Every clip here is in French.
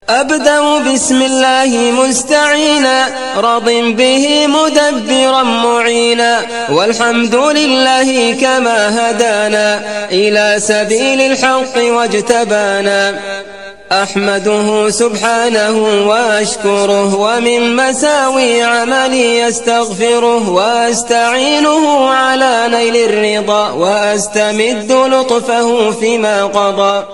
أبدأ بسم الله مستعينا راض به مدبرا معينا والحمد لله كما هدانا إلى سبيل الحق واجتبانا أحمده سبحانه وأشكره ومن مساوي عملي أستغفره وأستعينه على نيل الرضا وأستمد لطفه فيما قضى.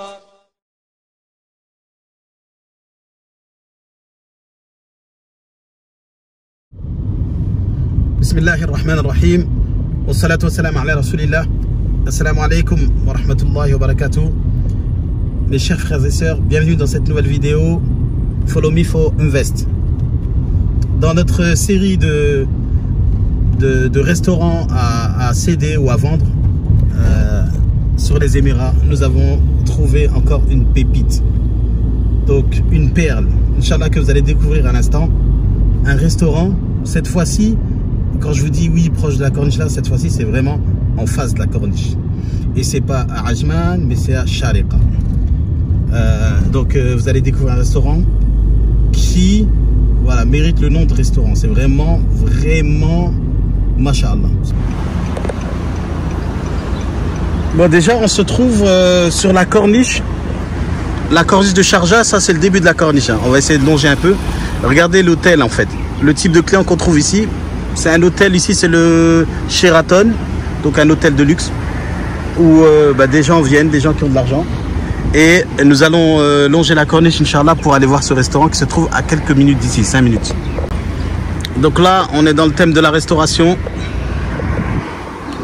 بسم الله الرحمن الرحيم والصلاة والسلام على رسول الله. Assalamu alaikum wa rahmatullahi wa barakatuh. Mes chers frères et sœurs, bienvenue dans cette nouvelle vidéo Follow Me for Invest. Dans notre série de restaurants à céder ou à vendre sur les Émirats, nous avons trouvé encore une pépite. Donc une perle, Inch'Allah, que vous allez découvrir à l'instant. Un restaurant, cette fois-ci, quand je vous dis oui, proche de la corniche là, cette fois-ci c'est vraiment en face de la corniche. Et c'est pas à Ajman, mais c'est à Shariqa. Donc vous allez découvrir un restaurant qui mérite le nom de restaurant. C'est vraiment Masha'Allah. Bon, déjà on se trouve sur la corniche de Sharjah. Ça c'est le début de la corniche, hein. On va essayer de longer un peu. Regardez l'hôtel en fait. Le type de client qu'on trouve ici, c'est un hôtel ici, c'est le Sheraton, donc un hôtel de luxe où des gens viennent, des gens qui ont de l'argent. Et nous allons longer la corniche, Inch'Allah, pour aller voir ce restaurant qui se trouve à quelques minutes d'ici, 5 minutes. Donc là, on est dans le thème de la restauration.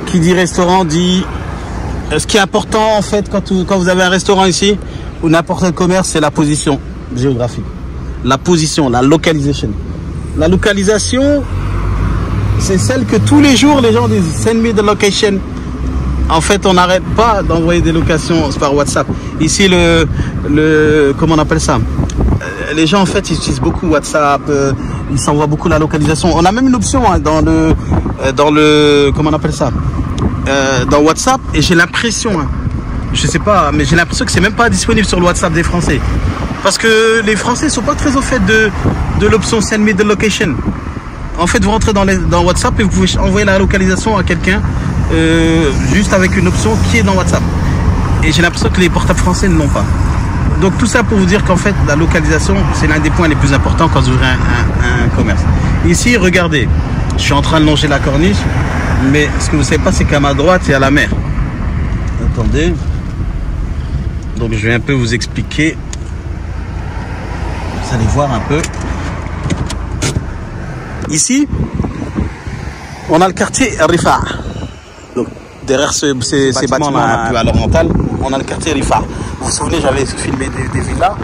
Qui dit restaurant dit... Ce qui est important, en fait, quand vous avez un restaurant ici, ou n'importe quel commerce, c'est la position géographique. La position, la localisation. La localisation, c'est celle que tous les jours, les gens disent « Send me the location ». En fait, on n'arrête pas d'envoyer des locations par WhatsApp. Ici, comment on appelle ça? Les gens, en fait, ils utilisent beaucoup WhatsApp. Ils s'envoient beaucoup la localisation. On a même une option hein, dans le comment on appelle ça? Dans WhatsApp. Et j'ai l'impression, hein, je sais pas, mais j'ai l'impression que c'est même pas disponible sur le WhatsApp des Français. Parce que les Français sont pas très au fait de l'option Send me the location. En fait, vous rentrez dans WhatsApp et vous pouvez envoyer la localisation à quelqu'un juste avec une option qui est dans WhatsApp. Et j'ai l'impression que les portables français ne l'ont pas. Donc tout ça pour vous dire qu'en fait, la localisation, c'est l'un des points les plus importants quand vous ouvrez un commerce. Ici, regardez, je suis en train de longer la corniche, mais ce que vous ne savez pas, c'est qu'à ma droite, il y a la mer. Attendez. Donc je vais un peu vous expliquer. Vous allez voir un peu. Ici, on a le quartier Rifa. Donc, derrière ces bâtiments-là, un peu à l'oriental, on a le quartier Rifa. Vous vous souvenez, j'avais filmé des villas.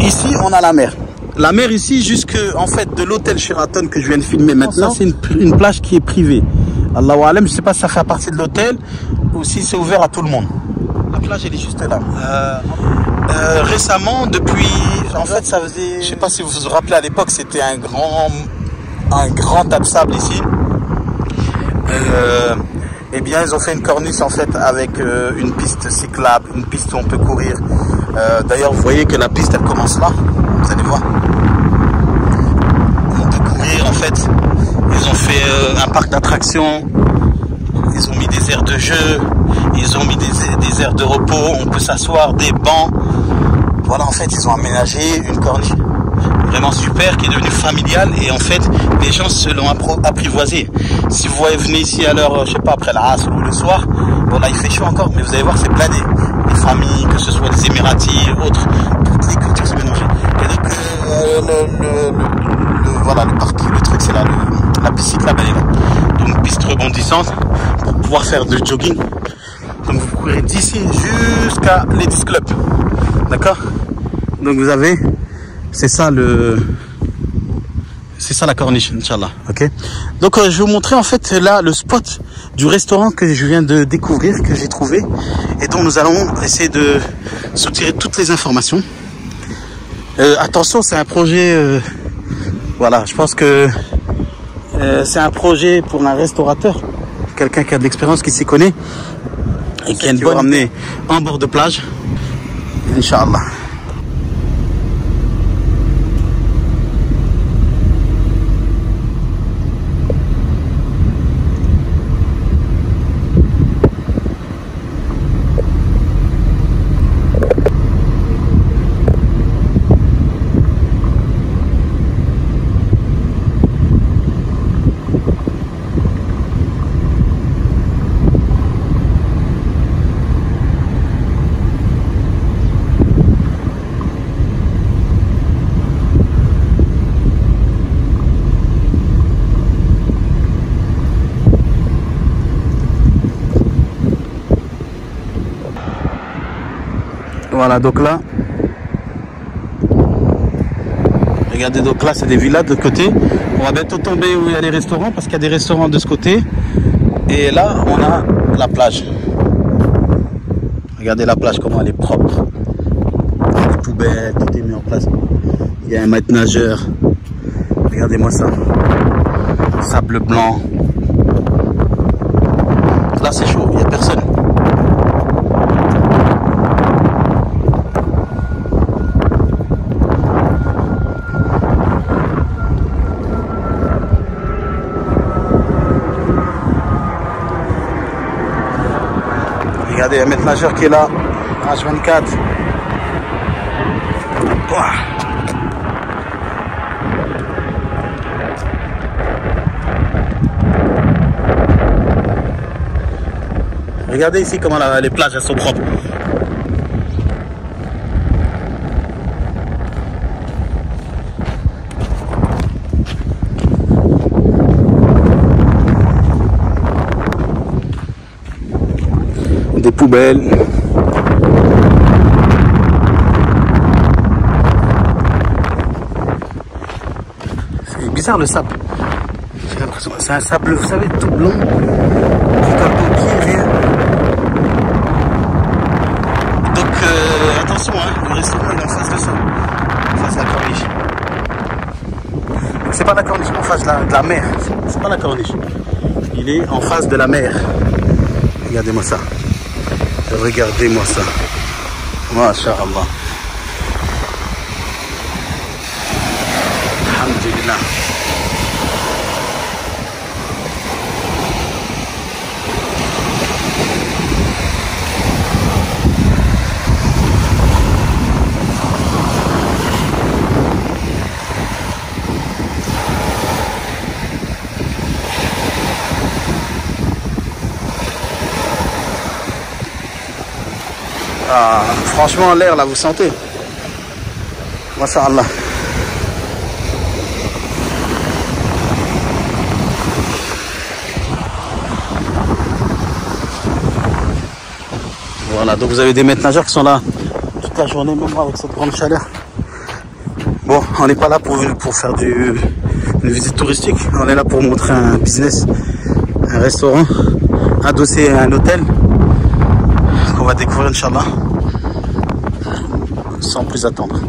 Ici, on a la mer. La mer ici, jusque en fait de l'hôtel Sheraton que je viens de filmer maintenant, c'est une plage qui est privée. Allahu Alam, je ne sais pas si ça fait partie de l'hôtel ou si c'est ouvert à tout le monde. La plage, elle est juste là. Récemment, depuis, en fait, ça faisait, je sais pas si vous vous rappelez, à l'époque, c'était un grand tas de sable ici. Eh bien, ils ont fait une corniche en fait avec une piste cyclable, une piste où on peut courir. D'ailleurs, vous voyez que la piste, elle commence là. Vous allez voir. On peut courir en fait. Ils ont fait un parc d'attractions. Ils ont mis des aires de jeu. Ils ont mis des aires de repos. On peut s'asseoir, des bancs. Voilà, en fait, ils ont aménagé une corniche vraiment super qui est devenue familiale. Et en fait, les gens se l'ont apprivoisé. Si vous venez ici à l'heure, je sais pas, après la Asr ou le soir, bon là il fait chaud encore, mais vous allez voir, c'est blindé. Les familles, que ce soit les Émiratis, autres, toutes les cultures se mélangent. Et donc, voilà, le parc, le truc, c'est là, la piste là-bas, elle est là. Donc, une piste rebondissante pour pouvoir faire du jogging. Donc, vous courez d'ici jusqu'à Ladies Club. D'accord? Donc, vous avez, c'est ça la corniche, Inch'Allah. Ok. Donc, je vais vous montrer en fait là le spot du restaurant que je viens de découvrir, que j'ai trouvé, et dont nous allons essayer de soutirer toutes les informations. Attention, c'est un projet. Voilà, je pense que c'est un projet pour un restaurateur, quelqu'un qui a de l'expérience, qui s'y connaît et qui a une bonne amener en bord de plage, Inch'Allah. Voilà, donc là, regardez, donc là c'est des villas de côté. On va bientôt tomber où il y a des restaurants parce qu'il y a des restaurants de ce côté. Et là, on a la plage. Regardez la plage, comment elle est propre. Les poubelles, tout est mis en place. Il y a un maître nageur. Regardez-moi ça. Sable blanc. Là, c'est chaud, il n'y a personne. Regardez, il y a un maître nageur qui est là, H24. Ouah. Regardez ici comment les plages elles sont propres. Des poubelles. C'est bizarre le sable. J'ai l'impression que c'est un sable, vous savez, tout blanc. Donc attention, hein, le restaurant il est en face de ça. En face de la corniche. C'est pas la corniche, en face de la mer. C'est pas la corniche. Il est en face de la mer. Regardez-moi ça. Regardez-moi ça. Masha'Allah. Alhamdulillah. Ah, franchement, l'air là, vous sentez? Masha'Allah. Voilà, donc vous avez des maîtres nageurs qui sont là toute la journée, même avec cette grande chaleur. Bon, on n'est pas là pour faire une visite touristique, on est là pour montrer un business, un restaurant adossé à un hôtel qu'on va découvrir, Inch'Allah, sans plus attendre.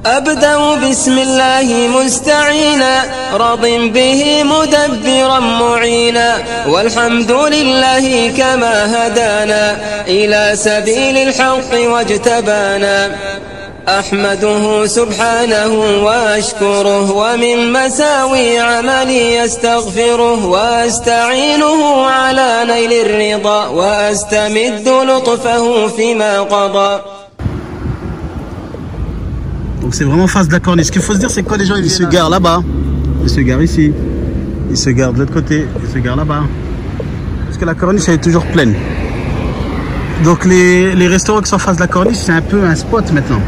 أبدأ بسم الله مستعينا راض به مدبرا معينا والحمد لله كما هدانا إلى سبيل الحق واجتبانا أحمده سبحانه وأشكره ومن مساوي عملي أستغفره وأستعينه على نيل الرضا وأستمد لطفه فيما قضى. Donc c'est vraiment face de la corniche. Ce qu'il faut se dire, c'est que quand les gens ils se garent là-bas, ils se garent ici, ils se garent de l'autre côté, ils se garent là-bas. Parce que la corniche elle est toujours pleine. Donc les restaurants qui sont face de la corniche, c'est un peu un spot maintenant.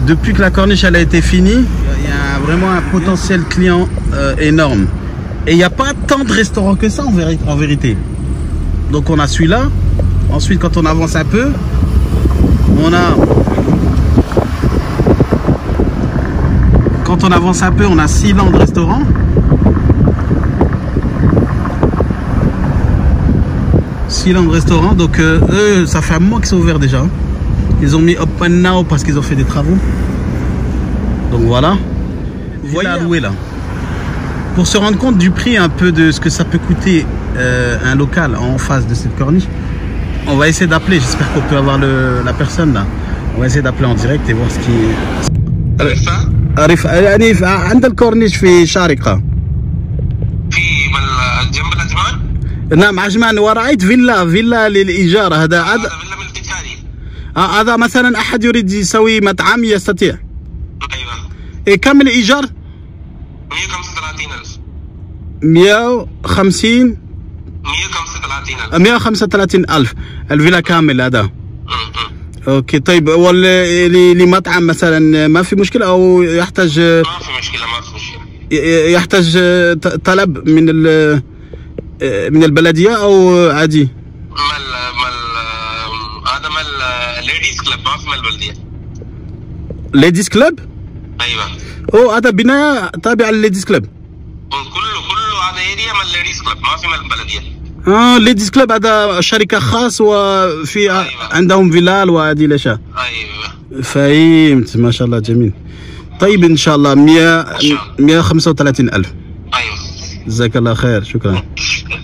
Depuis que la corniche elle a été finie, il y a vraiment un potentiel client énorme. Et il n'y a pas tant de restaurants que ça en vérité. Donc on a celui-là. Ensuite, quand on avance un peu, on a... Quand on avance un peu, on a 6 landes de restaurants. Donc eux, ça fait un mois qu'ils sont ouverts déjà. Ils ont mis Open Now parce qu'ils ont fait des travaux. Donc voilà. Vous voyez à louer là. Pour se rendre compte du prix un peu de ce que ça peut coûter un local en face de cette corniche, on va essayer d'appeler. J'espère qu'on peut avoir la personne là. On va essayer d'appeler en direct et voir ce qui est... عارف يعني عند الكورنيش في شارقة في جنب الأجمان. نعم عجمان، ورأيت فيلا للإيجار. هذا فيلا ملكي. هذا مثلا أحد يريد يسوي مطعم يستطيع. أيوة. إيه كم الإيجار؟ 135,000. 150. 135,000 الفيلا كامل هذا. اوكي طيب، لمطعم مثلا ما في مشكله او يحتاج؟ ما في مشكله. يحتاج طلب من البلديه او عادي؟ هذا هذا مال ليديز كلب ما في مال البلديه. ليديز كلب؟ ايوه. اوه هذا بنايه تابعه للليديز كلب. كله هذا اريا مال ليديز كلب ما في مال البلديه. ليديز كلب هذا شركه خاص وفي أيوة. عندهم فيلال وهذه الاشياء. ايوه فهمت ما شاء الله جميل. طيب ان شاء الله 135,000. ايوه جزاك الله خير شكرا.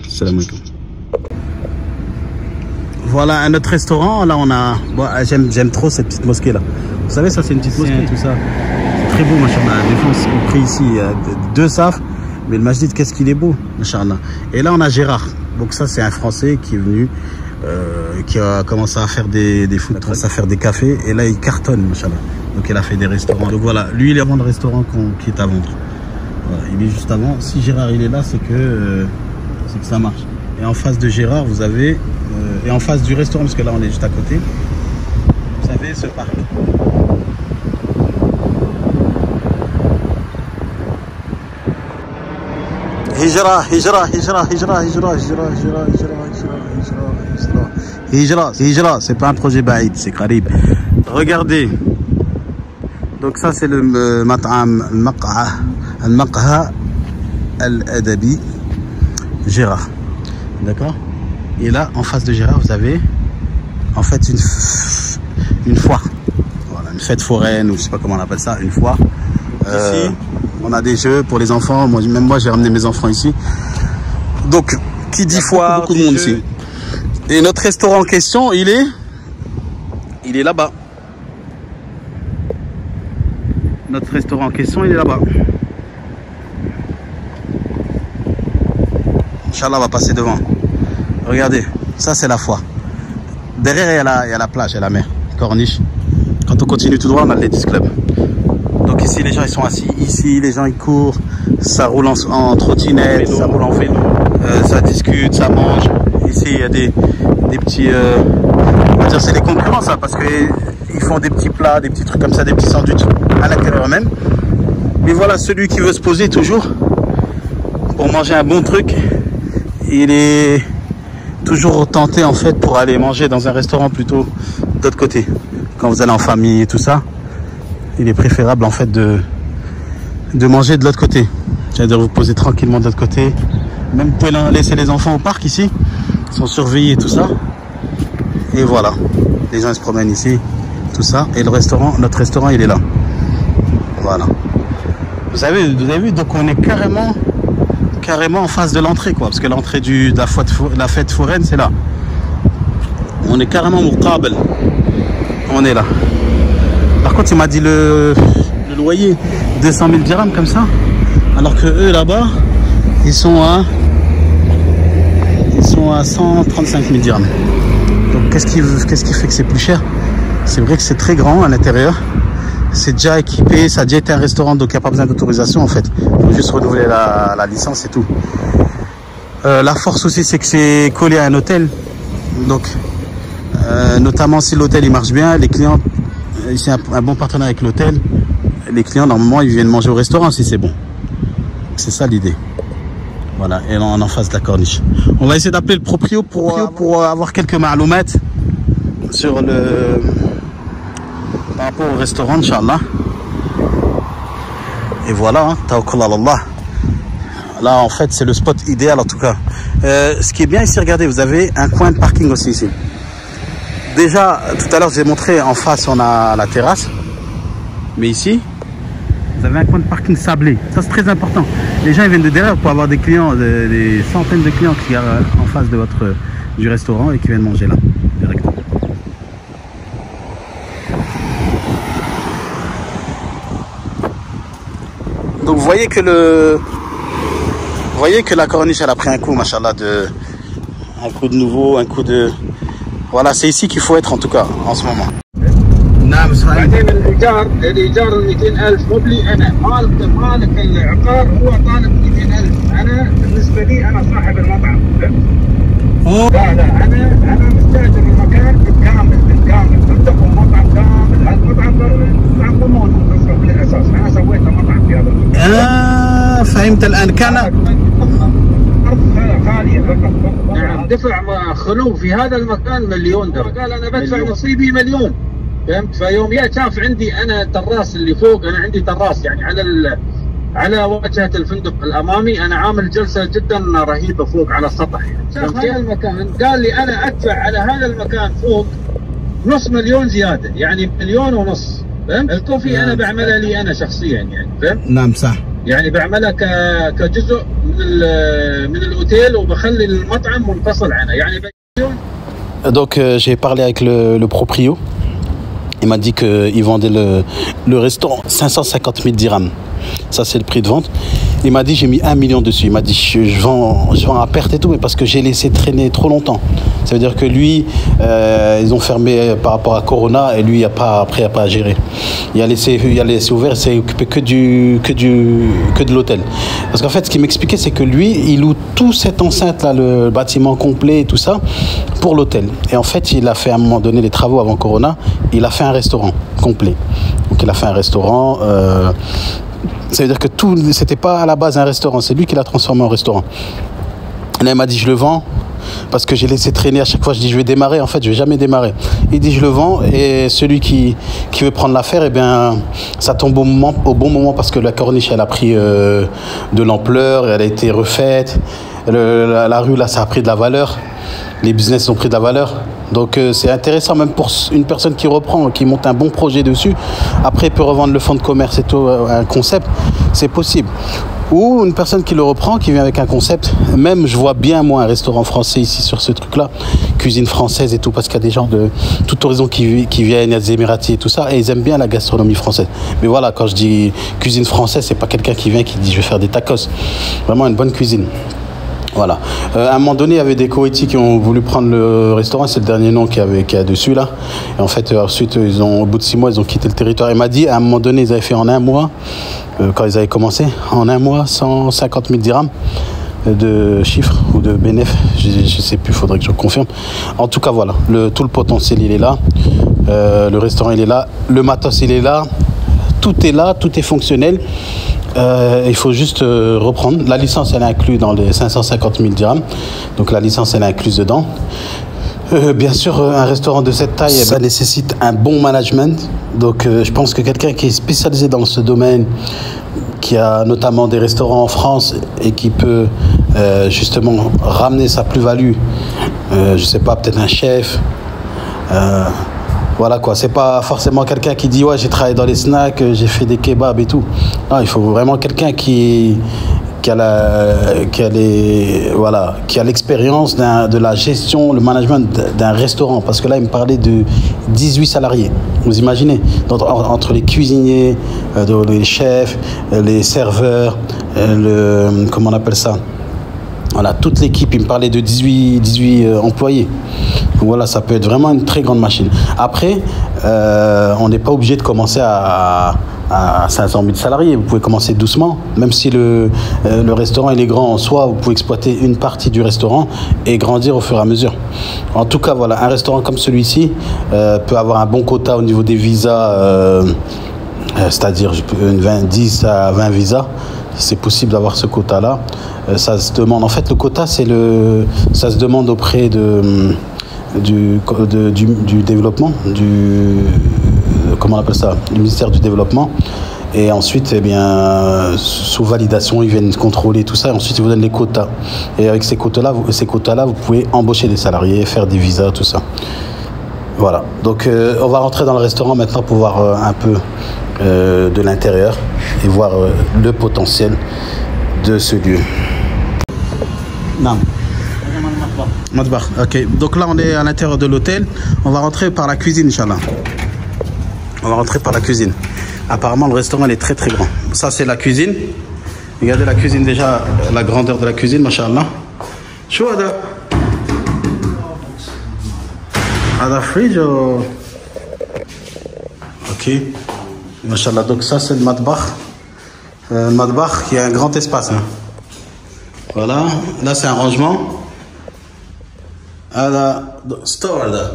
السلام عليكم. Voilà un autre restaurant. Là on a, bon, j'aime trop cette petite mosquée là. Vous savez ça c'est une petite mosquée tout ça. C'est très beau machallah. Les gens sont pris ici 2 safs. Mais le masjid qu'est-ce qu'il est beau machallah. Et là on a Gérard. Donc ça c'est un Français qui est venu, qui a commencé à faire des food trucks, à faire des cafés. Et là il cartonne machallah. Donc il a fait des restaurants. Donc voilà, lui il est avant le restaurant qui est à vendre. Voilà, il est juste avant. Si Gérard il est là c'est que ça marche. Et en face de Gérard vous avez et en face du restaurant, parce que là on est juste à côté, vous avez ce parc. Hijra, hijra, hijra, hijra, hijra, hijra, hijra, hijra, hijra, hijra, c'est pas un projet baïd, c'est qarib. Regardez. Donc ça c'est le mat'am al-maqha al-adabi Gérard. D'accord. Et là, en face de Gérard, vous avez en fait une foire. Voilà, une fête foraine, ou je sais pas comment on appelle ça, une foire. Ici, on a des jeux pour les enfants. Même moi, j'ai ramené mes enfants ici. Donc, qui dit foire, beaucoup de monde ici. Et notre restaurant en question, il est là-bas. Notre restaurant en question, il est là-bas. Inch'Allah, on va passer devant. Regardez, ça c'est la foire. Derrière il y a la plage et la mer, corniche. Quand on continue tout droit, on a le Ladies Club. Donc ici les gens ils sont assis, ici les gens ils courent, ça roule en trottinette, ça roule en vélo, ça discute, ça mange. Ici il y a des petits, on va dire c'est les concurrents ça, parce que ils font des petits plats, des petits trucs comme ça, des petits sandwichs à l'intérieur même. Mais voilà, celui qui veut se poser toujours pour manger un bon truc, il est toujours tenté en fait pour aller manger dans un restaurant plutôt de l'autre côté. Quand vous allez en famille et tout ça, il est préférable en fait de manger de l'autre côté. C'est-à-dire vous poser tranquillement de l'autre côté. Même vous pouvez laisser les enfants au parc ici, ils sont surveillés et tout ça. Et voilà, les gens ils se promènent ici, tout ça. Et le restaurant, notre restaurant il est là. Voilà. Vous avez vu, donc on est carrément en face de l'entrée quoi, parce que l'entrée de la fête foraine c'est là. On est carrément muqabel. On est là. Par contre il m'a dit le loyer 200 000 dirhams comme ça, alors que eux là-bas ils sont à 135 000 dirhams. Donc qu'est-ce qui fait que c'est plus cher? C'est vrai que c'est très grand à l'intérieur. C'est déjà équipé, ça a déjà été un restaurant, donc il n'y a pas besoin d'autorisation en fait. Il faut juste renouveler la licence et tout. La force aussi, c'est que c'est collé à un hôtel. Donc, notamment si l'hôtel il marche bien, les clients, ici un bon partenaire avec l'hôtel, les clients normalement ils viennent manger au restaurant si c'est bon. C'est ça l'idée. Voilà, et on est en face de la corniche. On va essayer d'appeler le proprio pour avoir quelques maloumat sur par rapport au restaurant, Inch'Allah. Et voilà, tawakkal ala Allah. Là, en fait, c'est le spot idéal en tout cas. Ce qui est bien ici, regardez, vous avez un coin de parking aussi ici. Déjà, tout à l'heure, j'ai montré en face, on a la terrasse. Mais ici, vous avez un coin de parking sablé. Ça, c'est très important. Les gens ils viennent de derrière pour avoir des clients, des centaines de clients qui regardent en face de du restaurant et qui viennent manger là, directement. Donc vous voyez que la corniche elle a pris un coup, machallah, un coup de nouveau, un coup de... Voilà, c'est ici qu'il faut être en tout cas en ce moment. بعدين الإيجار 200,000 مو لي أنا، مالك العقار هو طالب 200,000. أنا بالنسبة لي أنا صاحب المطعم. لا أنا مستأجر المكان بالكامل عندكم مطعم كامل. هذا المطعم ضمون مصرف بالأساس، أنا سويته مطعم في هذا المكان. فهمت الآن. كان أرض خالية فقط. نعم. دفع خلو في هذا المكان مليون درهم، قال انا بدفع نصيبي مليون، فهمت؟ فيوم يا شاف عندي انا تراس اللي فوق، انا عندي تراس يعني على واجهه الفندق الامامي، انا عامل جلسه جدا رهيبه فوق على السطح يعني. شاف هذا المكان قال لي انا ادفع على هذا المكان فوق نص مليون زياده، يعني 1.5 مليون، فهمت؟ الكوفي انا بعملها لي انا شخصيا يعني، فهمت؟ نعم صح. يعني بعملها كجزء من الاوتيل وبخلي المطعم منفصل عنه يعني. Donc j'ai parlé avec le proprio. Il m'a dit qu'il vendait le restaurant 550 000 dirhams. Ça, c'est le prix de vente. Il m'a dit, j'ai mis 1 million dessus. Il m'a dit, je vends à perte et tout, mais parce que j'ai laissé traîner trop longtemps. Ça veut dire que lui, ils ont fermé par rapport à Corona et lui, après, il n'a pas à gérer. Il a laissé ouvert, il s'est occupé que de l'hôtel. Parce qu'en fait, ce qu'il m'expliquait, c'est que lui, il loue tout cette enceinte-là, le bâtiment complet et tout ça, pour l'hôtel. Et en fait, il a fait à un moment donné les travaux avant Corona, il a fait un restaurant complet. Donc, il a fait un restaurant. Ça veut dire que tout, c'était pas à la base un restaurant, c'est lui qui l'a transformé en restaurant. Et là, il m'a dit, je le vends parce que j'ai laissé traîner à chaque fois. Je dis, je vais démarrer. En fait, je vais jamais démarrer. Il dit, je le vends et celui qui veut prendre l'affaire, eh bien, ça tombe au bon moment parce que la corniche, elle a pris de l'ampleur, elle a été refaite. La rue, là, ça a pris de la valeur. Les business ont pris de la valeur. Donc c'est intéressant même pour une personne qui reprend, qui monte un bon projet dessus. Après, il peut revendre le fonds de commerce et tout, un concept, c'est possible. Ou une personne qui le reprend, qui vient avec un concept. Même, je vois bien, moi, un restaurant français ici sur ce truc-là, cuisine française et tout, parce qu'il y a des gens de tout horizon qui viennent, il y a des Émiratis et tout ça, et ils aiment bien la gastronomie française. Mais voilà, quand je dis cuisine française, c'est pas quelqu'un qui vient qui dit je vais faire des tacos. Vraiment une bonne cuisine. Voilà. À un moment donné, il y avait des Koweïtis qui ont voulu prendre le restaurant. C'est le dernier nom qu'il y a dessus là. Et en fait, ensuite, au bout de 6 mois, ils ont quitté le territoire. Il m'a dit, à un moment donné, ils avaient fait en un mois, quand ils avaient commencé, en un mois, 150 000 dirhams de chiffres ou de bénéfices. Je sais plus, il faudrait que je confirme. En tout cas, voilà. Tout le potentiel, il est là. Le restaurant, il est là. Le matos, il est là. Tout est là, tout est fonctionnel. Il faut juste reprendre. La licence, elle est inclue dans les 550 000 dirhams. Donc la licence, elle est incluse dedans. Bien sûr, un restaurant de cette taille, ça nécessite un bon management. Donc je pense que quelqu'un qui est spécialisé dans ce domaine, qui a notamment des restaurants en France et qui peut justement ramener sa plus-value, je sais pas, peut-être un chef. Voilà quoi, c'est pas forcément quelqu'un qui dit ouais j'ai travaillé dans les snacks, j'ai fait des kebabs et tout. Non, il faut vraiment quelqu'un qui a l'expérience de la gestion, le management d'un restaurant. Parce que là, il me parlait de 18 salariés. Vous imaginez, entre les cuisiniers, les chefs, les serveurs, comment on appelle ça? Voilà, toute l'équipe, il me parlait de 18 employés. Donc voilà, ça peut être vraiment une très grande machine. Après, on n'est pas obligé de commencer à 500 000 salariés. Vous pouvez commencer doucement. Même si le restaurant il est grand en soi, vous pouvez exploiter une partie du restaurant et grandir au fur et à mesure. En tout cas, voilà, un restaurant comme celui-ci peut avoir un bon quota au niveau des visas, c'est-à-dire 10 à 20 visas. C'est possible d'avoir ce quota-là. Ça se demande. En fait, le quota, ça se demande auprès du développement, comment on appelle ça, du ministère du développement. Et ensuite, eh bien, sous validation, ils viennent contrôler tout ça. Et ensuite, ils vous donnent les quotas. Et avec ces quotas-là, vous pouvez embaucher des salariés, faire des visas, tout ça. Voilà. Donc, on va rentrer dans le restaurant maintenant pour voir un peu de l'intérieur et voir le potentiel de ce lieu. Non. Ok, donc là on est à l'intérieur de l'hôtel. On va rentrer par la cuisine, Inch'Allah. On va rentrer par la cuisine. Apparemment le restaurant il est très très grand. Ça c'est la cuisine. Regardez la cuisine déjà, la grandeur de la cuisine, Masha'Allah. Chouada. Ada fridge ou... Ok. Masha'Allah, donc ça c'est le matbakh. Le matbakh qui a un grand espace. Hein. Voilà, là c'est un rangement. Store là.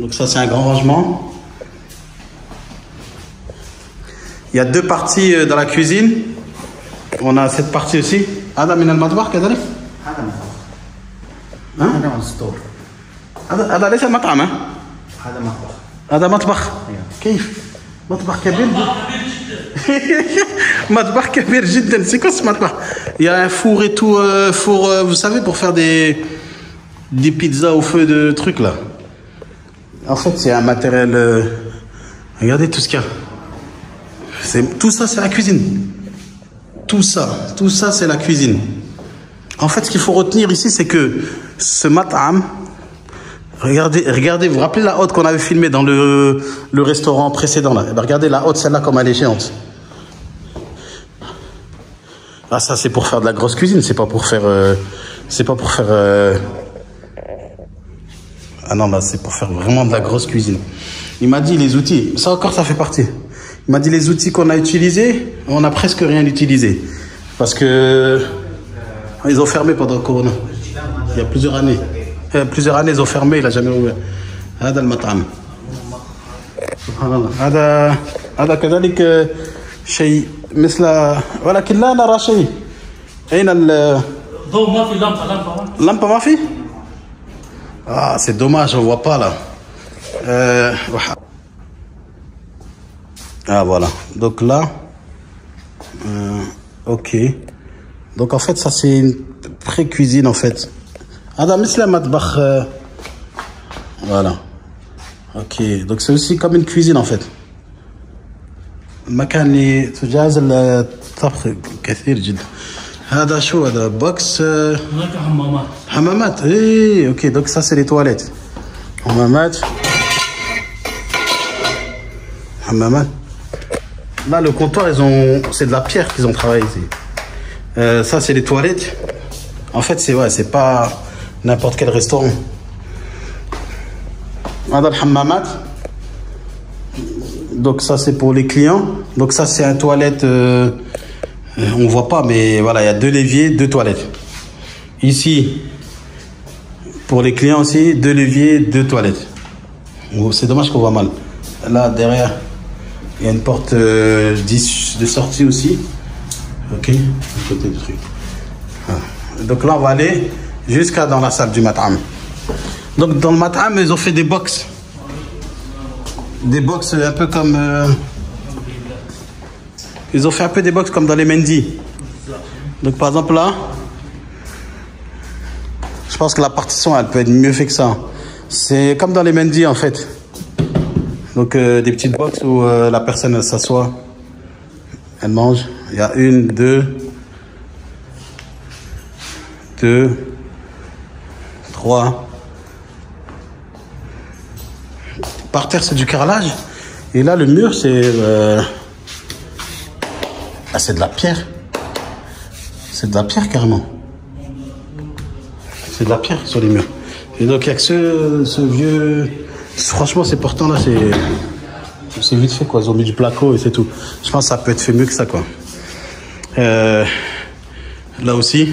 Donc ça c'est un grand rangement. Il y a deux parties dans la cuisine. On a cette partie aussi. Adam min al-matbakh كذلك. هذا ستور. هذا ليس مطعم ها؟ هذا مطبخ. هذا مطبخ. كيف؟ مطبخ كبير جدا. مطبخ كبير جدا. C'est quoi ce مطبخ? Il y a un four et tout, four, vous savez, pour faire des pizzas au feu de trucs là. En fait, c'est un matériel. Regardez tout ce qu'il y a. Tout ça, c'est la cuisine. Tout ça, c'est la cuisine. En fait, ce qu'il faut retenir ici, c'est que ce mat'am, regardez, vous vous rappelez la hotte qu'on avait filmée dans le restaurant précédent là? Regardez la hotte, celle-là, comme elle est géante. Ah, ça, c'est pour faire de la grosse cuisine, c'est pas pour faire. Ah non, là, c'est pour faire vraiment de la grosse cuisine. Il m'a dit les outils, ça encore, ça fait partie. Il m'a dit les outils qu'on a utilisés, on n'a presque rien utilisé. Parce que ils ont fermé pendant le Corona. Il y a plusieurs années. Ils ont fermé, il n'a jamais ouvert. هذا المطعم. سبحان الله. هذا كذلك شيء مثل ولكن لا نرى شيء. أين الضوء ما في لمبة ما في؟ Ah, c'est dommage, on voit pas là. Ah voilà. Donc là, ok. Donc en fait, ça c'est une pré-cuisine en fait. Adam Islam Matbakh. Voilà. Ok. Donc c'est aussi comme une cuisine en fait. المكان اللي تجهز الطبخ كثير جدا. هذا شو هذا بوكس؟ هناك حمامات. حمامات. ايه اوكي. Donc ça c'est les toilettes. حمامات. حمامات. Là, le comptoir, c'est de la pierre qu'ils ont travaillé ici. Ça, c'est les toilettes. En fait, c'est pas n'importe quel restaurant. Ada al-hammamat. Donc ça, c'est pour les clients. Donc ça, c'est un toilette. On voit pas, mais voilà, il y a 2 leviers, 2 toilettes. Ici, pour les clients aussi, 2 leviers, 2 toilettes. C'est dommage qu'on voit mal. Là, derrière. Il y a une porte de sortie aussi. Ok, à côté du truc. Voilà. Donc là, on va aller jusqu'à dans la salle du mat'am. Donc dans le mat'am, ils ont fait des box. Des box un peu comme... Ils ont fait un peu des box comme dans les Mendy. Donc par exemple là, je pense que la partition, elle peut être mieux faite que ça. C'est comme dans les Mendy en fait. Donc des petites boxes où la personne s'assoit, elle mange. Il y a 1, 2, 3. Par terre c'est du carrelage. Et là le mur c'est de la pierre. C'est de la pierre carrément. C'est de la pierre sur les murs. Et donc il n'y a que ce vieux... Franchement, c'est portant là, c'est vite fait quoi. Ils ont mis du placo et c'est tout. Je pense que ça peut être fait mieux que ça quoi. Là aussi,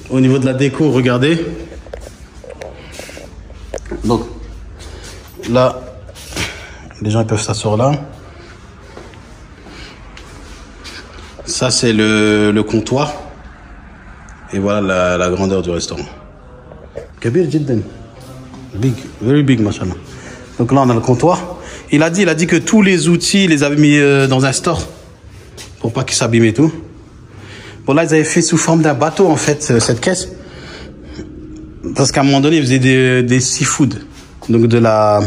au niveau de la déco, regardez. Donc là, les gens ils peuvent s'asseoir là. Ça c'est le comptoir. Et voilà la grandeur du restaurant. Kabir jiddan. Big, very big, machallah. Donc là, on a le comptoir. Il a dit que tous les outils, il les avait mis dans un store pour pas qu'ils s'abîment et tout. Bon, là, ils avaient fait sous forme d'un bateau, en fait, cette caisse. Parce qu'à un moment donné, ils faisaient des seafood. Donc de la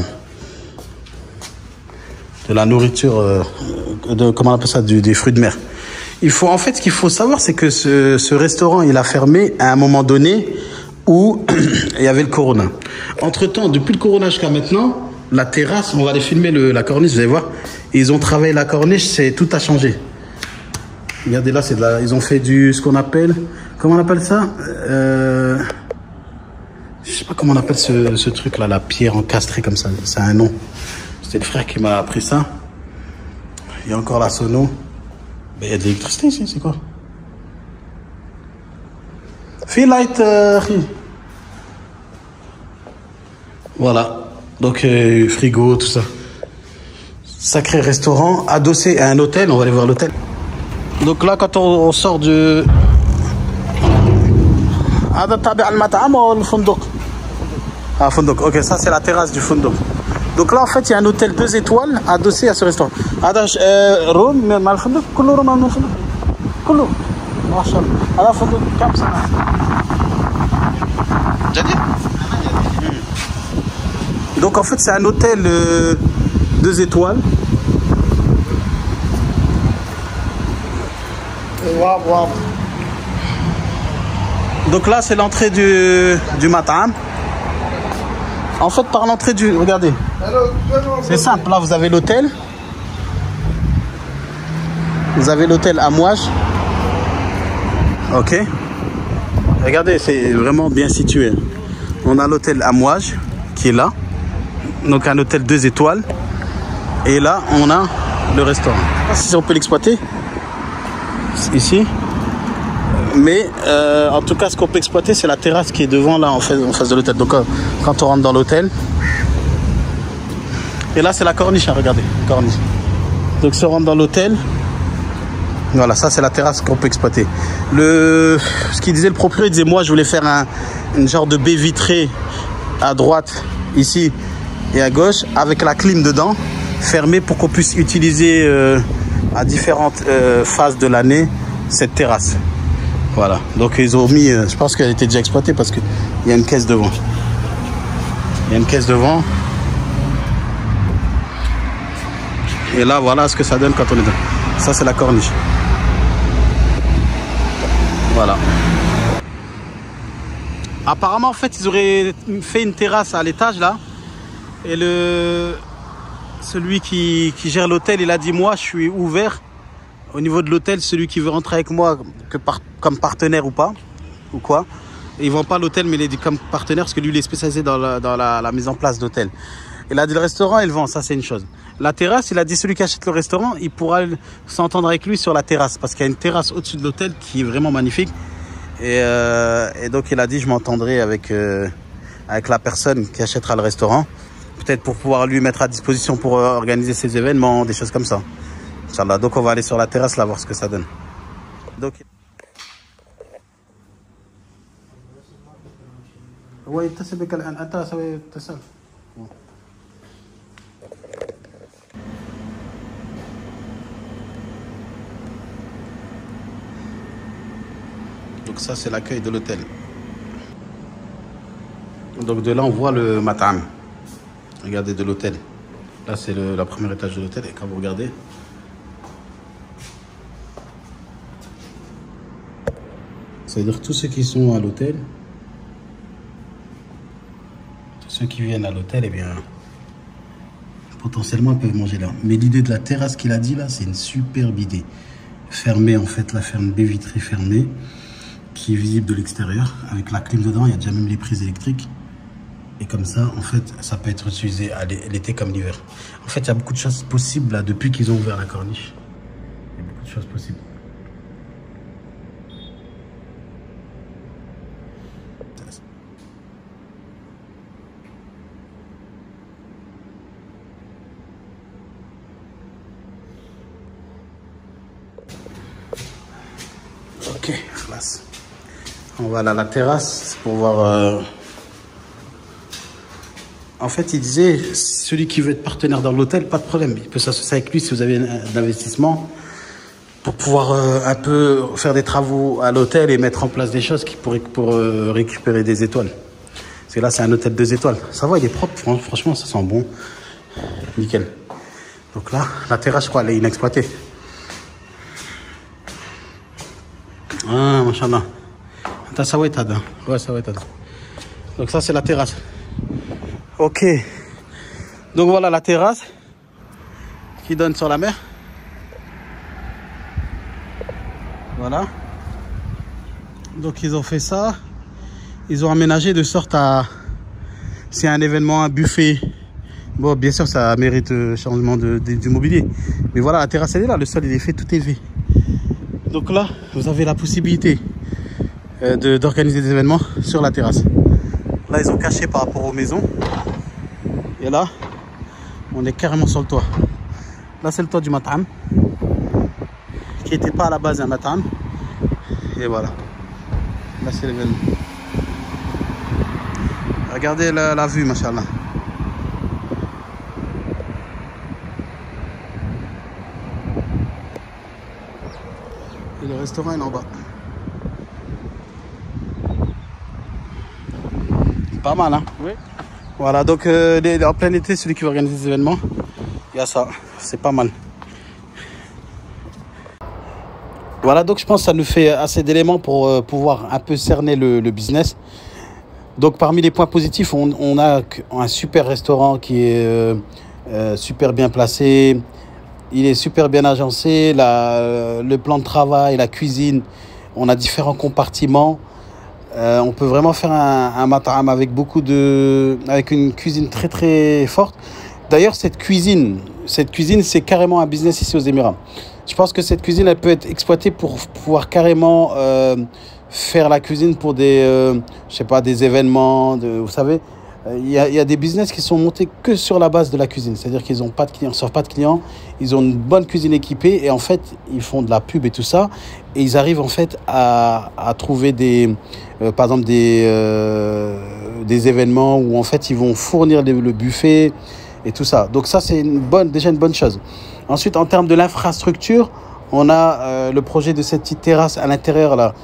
nourriture, comment on appelle ça, des fruits de mer. En fait, ce qu'il faut savoir, c'est que ce restaurant, il a fermé à un moment donné où il y avait le Corona. Entre-temps, depuis le Corona jusqu'à maintenant, la terrasse, on va aller filmer la corniche, vous allez voir. Ils ont travaillé la corniche, tout a changé. Regardez là, ils ont fait ce qu'on appelle, comment on appelle ça? Je sais pas comment on appelle ce truc-là, la pierre encastrée comme ça. C'est un nom. C'était le frère qui m'a appris ça. Il y a encore la sono. Mais il y a de l'électricité ici, c'est quoi? Feel light, voilà, donc frigo, tout ça. Sacré restaurant, adossé à un hôtel, on va aller voir l'hôtel. Donc là, quand on sort هذا تابع المطعم ou le fondok? Ah, fondok. Ok, ça c'est la terrasse du fondok. Donc là en fait il y a un hôtel 2 étoiles adossé à ce restaurant. هذا روم مع الفندق كله روم مع الفندق كله ما شاء الله. هذا فندق كم سنة؟ جديد. Donc en fait c'est un hôtel 2 étoiles. Wow. Donc là c'est l'entrée du matam. En fait par l'entrée du... Regardez. C'est simple, là vous avez l'hôtel. Vous avez l'hôtel Amouage. Ok. Regardez, c'est vraiment bien situé. On a l'hôtel Amouage qui est là. Donc un hôtel 2 étoiles. Et là on a le restaurant. Je ne sais pas si on peut l'exploiter. Ici. Mais en tout cas ce qu'on peut exploiter c'est la terrasse qui est devant là en face de l'hôtel. Donc quand on rentre dans l'hôtel. Et là c'est la corniche, hein, regardez, corniche. Donc si on rentre dans l'hôtel, voilà, ça c'est la terrasse qu'on peut exploiter. Ce qu'il disait le propriétaire, il disait moi je voulais faire une genre de baie vitrée à droite ici et à gauche avec la clim dedans, fermée pour qu'on puisse utiliser à différentes phases de l'année cette terrasse. Voilà, donc ils ont mis, je pense qu'elle était déjà exploitée parce qu'il y a une caisse devant. Il y a une caisse devant. Et là, voilà ce que ça donne quand on est dedans. Ça, c'est la corniche. Voilà. Apparemment, en fait, ils auraient fait une terrasse à l'étage, là. Et celui qui gère l'hôtel, il a dit, moi, je suis ouvert. Au niveau de l'hôtel, celui qui veut rentrer avec moi comme partenaire ou pas, ou quoi. Et ils ne vendent pas l'hôtel, mais il est dit comme partenaire parce que lui, il est spécialisé dans la mise en place d'hôtel. Il a dit le restaurant, il vend, ça c'est une chose. La terrasse, il a dit celui qui achète le restaurant, il pourra s'entendre avec lui sur la terrasse. Parce qu'il y a une terrasse au-dessus de l'hôtel qui est vraiment magnifique. Et donc il a dit je m'entendrai avec la personne qui achètera le restaurant. Peut-être pour pouvoir lui mettre à disposition pour organiser ses événements, des choses comme ça. Inch'Allah. Donc on va aller sur la terrasse là voir ce que ça donne. Donc ça c'est l'accueil de l'hôtel. Donc de là on voit le matam. Regardez de l'hôtel. Là c'est la première étage de l'hôtel et quand vous regardez, c'est-à-dire tous ceux qui sont à l'hôtel, tous ceux qui viennent à l'hôtel, eh bien, potentiellement ils peuvent manger là. Mais l'idée de la terrasse qu'il a dit là, c'est une superbe idée. Fermée en fait, la ferme baie vitrée fermée, qui est visible de l'extérieur, avec la clim dedans, il y a déjà même les prises électriques. Et comme ça, en fait, ça peut être utilisé à l'été comme l'hiver. En fait, il y a beaucoup de choses possibles là, depuis qu'ils ont ouvert la corniche. Il y a beaucoup de choses possibles. Ok, classe. On va aller à la terrasse pour voir. En fait, il disait, celui qui veut être partenaire dans l'hôtel, pas de problème. Il peut s'associer avec lui si vous avez un investissement pour pouvoir un peu faire des travaux à l'hôtel et mettre en place des choses pour récupérer des étoiles. Parce que là, c'est un hôtel 2 étoiles. Ça va, il est propre. Franchement, ça sent bon. Nickel. Donc là, la terrasse, je crois, elle est inexploitée. Ah, machallah. Ça va être là. Ouais, ça va être là. Donc ça, c'est la terrasse. Ok. Donc voilà la terrasse qui donne sur la mer. Voilà. Donc ils ont fait ça. Ils ont aménagé de sorte à... C'est un événement, un buffet. Bon, bien sûr, ça mérite changement du mobilier. Mais voilà, la terrasse, elle est là. Le sol, il est fait, tout est fait. Donc là, vous avez la possibilité d'organiser des événements sur la terrasse. Là, ils ont caché par rapport aux maisons. Et là, on est carrément sur le toit. Là, c'est le toit du matam, qui n'était pas à la base un matam. Et voilà. Là, c'est l'événement. Regardez la vue, machallah. Et le restaurant est en bas. Pas mal, hein? Oui. Voilà, donc en plein été, celui qui va organiser des événements, il y a ça, c'est pas mal. Voilà, donc je pense que ça nous fait assez d'éléments pour pouvoir un peu cerner le business. Donc parmi les points positifs, on a un super restaurant qui est super bien placé. Il est super bien agencé, le plan de travail, la cuisine, on a différents compartiments. On peut vraiment faire un mat'am avec avec une cuisine très très forte. D'ailleurs, cette cuisine, c'est carrément un business ici aux Émirats. Je pense que cette cuisine, elle peut être exploitée pour pouvoir carrément faire la cuisine pour je sais pas, des événements. Vous savez, il y a des business qui sont montés que sur la base de la cuisine. C'est-à-dire qu'ils n'ont pas de clients, sauf pas de clients. Ils ont une bonne cuisine équipée et en fait, ils font de la pub et tout ça. Et ils arrivent en fait à trouver par exemple des événements où en fait, ils vont fournir le buffet et tout ça. Donc ça, c'est déjà une bonne chose. Ensuite, en termes de l'infrastructure, on a le projet de cette petite terrasse à l'intérieur là.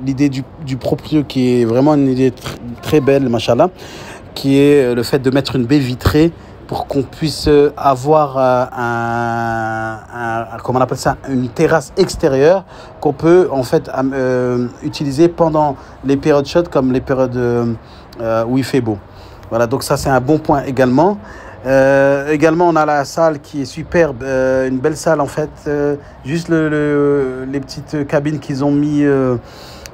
L'idée du proprio qui est vraiment une idée très belle, machallah, qui est le fait de mettre une baie vitrée pour qu'on puisse avoir comment on appelle ça, une terrasse extérieure qu'on peut en fait utiliser pendant les périodes chaudes comme les périodes où il fait beau. Voilà, donc ça c'est un bon point également. Également, on a la salle qui est superbe, une belle salle en fait. Juste les petites cabines qu'ils ont mis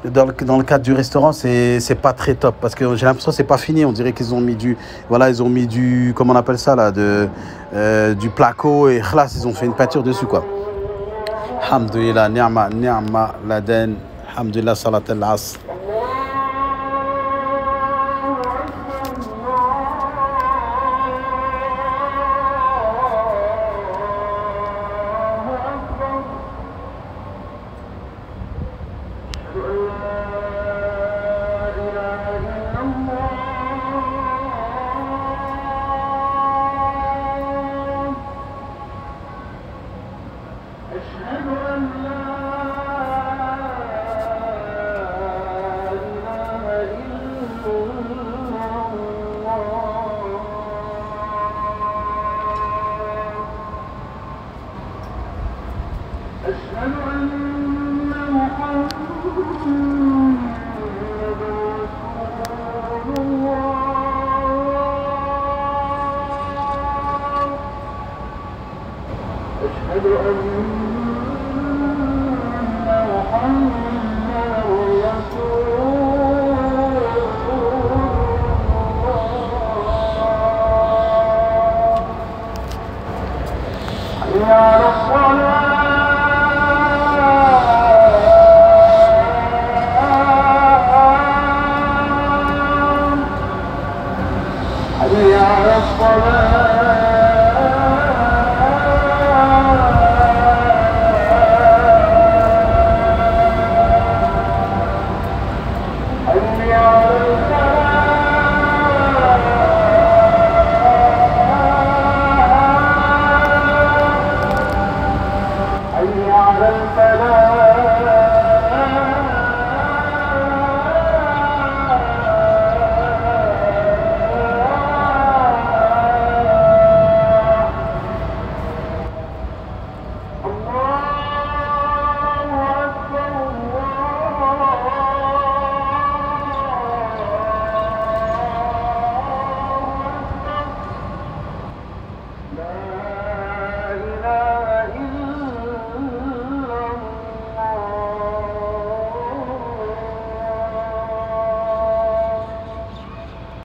dans le cadre du restaurant, c'est pas très top parce que j'ai l'impression que c'est pas fini. On dirait qu'ils ont mis du comment on appelle ça là, du placo et khlas, ils ont fait une peinture dessus quoi. Alhamdulillah, ni'ma laden, alhamdulillah, salat al-asr. لا